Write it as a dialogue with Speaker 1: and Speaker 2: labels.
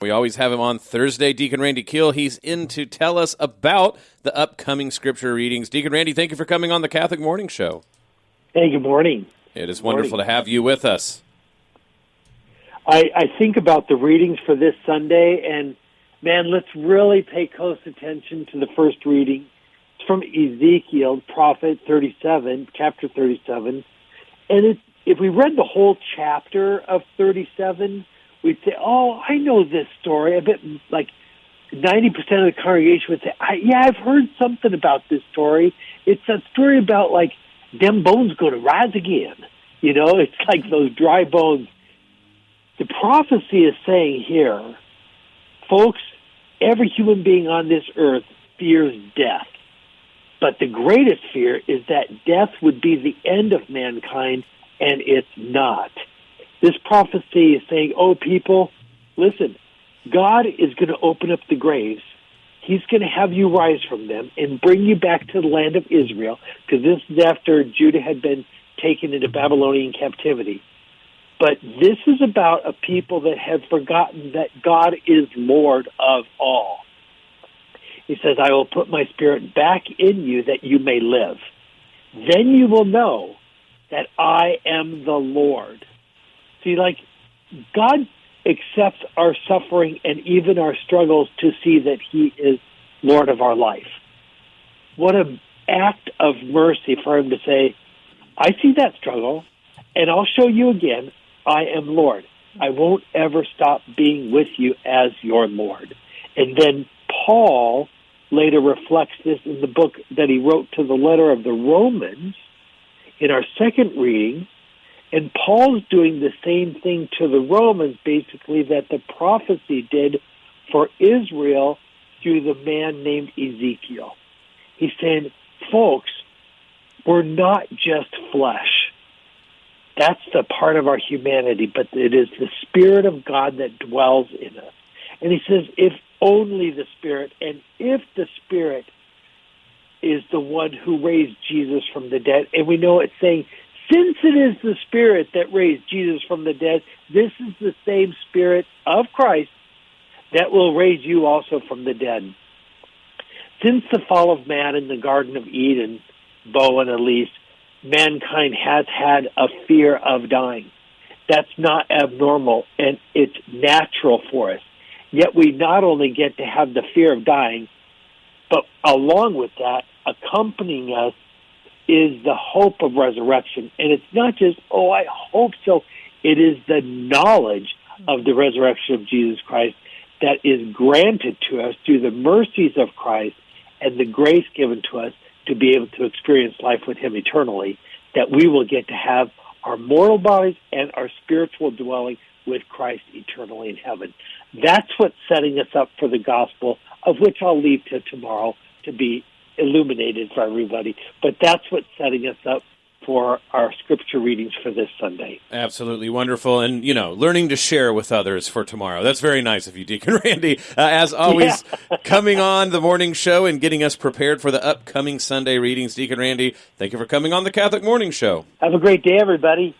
Speaker 1: We always have him on Thursday, Deacon Randy Kiel. He's in to tell us about the upcoming scripture readings. Deacon Randy, thank you for coming on the Catholic Morning Show.
Speaker 2: Hey, good morning.
Speaker 1: It is wonderful to have you with us.
Speaker 2: I think about the readings for this Sunday, and man, let's really pay close attention to the first reading. It's from Ezekiel, prophet 37, chapter 37. And if we read the whole chapter of 37, we'd say, oh, I know this story. I bet like 90% of the congregation would say, I've heard something about this story. It's a story about like them bones going to rise again. You know, it's like those dry bones. The prophecy is saying here, folks, every human being on this earth fears death. But the greatest fear is that death would be the end of mankind, and it's not. This prophecy is saying, oh, people, listen, God is going to open up the graves. He's going to have you rise from them and bring you back to the land of Israel, because this is after Judah had been taken into Babylonian captivity. But this is about a people that have forgotten that God is Lord of all. He says, I will put my spirit back in you that you may live. Then you will know that I am the Lord. See, like, God accepts our suffering and even our struggles to see that He is Lord of our life. What an act of mercy for Him to say, I see that struggle, and I'll show you again, I am Lord. I won't ever stop being with you as your Lord. And then Paul later reflects this in the book that he wrote to the letter of the Romans in our second reading. And Paul's doing the same thing to the Romans, basically, that the prophecy did for Israel through the man named Ezekiel. He's saying, folks, we're not just flesh. That's the part of our humanity, but it is the Spirit of God that dwells in us. And he says, if only the Spirit, and if the Spirit is the one who raised Jesus from the dead, and we know it's saying, since it is the Spirit that raised Jesus from the dead, this is the same Spirit of Christ that will raise you also from the dead. Since the fall of man in the Garden of Eden, Bo and Elise, mankind has had a fear of dying. That's not abnormal, and it's natural for us. Yet we not only get to have the fear of dying, but along with that, accompanying us is the hope of resurrection. And it's not just, oh, I hope so. It is the knowledge of the resurrection of Jesus Christ that is granted to us through the mercies of Christ and the grace given to us to be able to experience life with Him eternally, that we will get to have our mortal bodies and our spiritual dwelling with Christ eternally in heaven. That's what's setting us up for the gospel, of which I'll leave to tomorrow to be illuminated for everybody. But that's what's setting us up for our scripture readings for this Sunday.
Speaker 1: Absolutely wonderful. And, learning to share with others for tomorrow. That's very nice of you, Deacon Randy. As always, coming on the morning show and getting us prepared for the upcoming Sunday readings. Deacon Randy, thank you for coming on the Catholic Morning Show.
Speaker 2: Have a great day, everybody.